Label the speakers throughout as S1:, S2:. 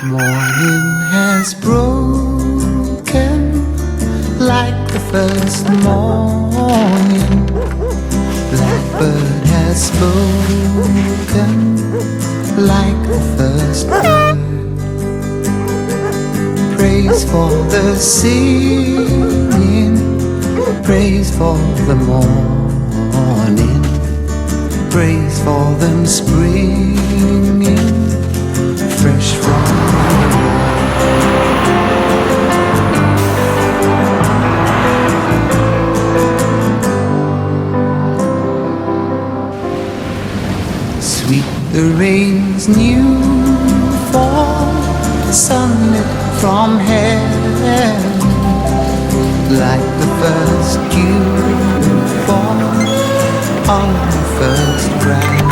S1: Morning has broken like the first morning. Blackbird has spoken like the first bird. Praise for the singing, praise for the morning, praise for them springing fresh from sweet the rain's new fall, sunlit from heaven, like the first dew fall on the first ground.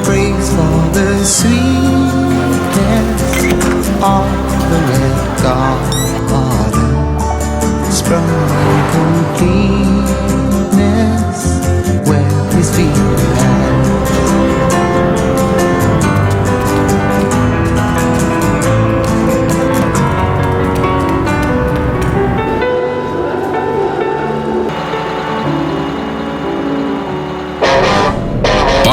S1: Praise for the sweetness of the red garden, sprung in completeness where his feet had.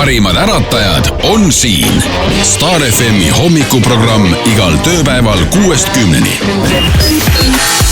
S2: parimad äratajad on siin. Star FM'i hommikuprogramm igal tööpäeval 6-10.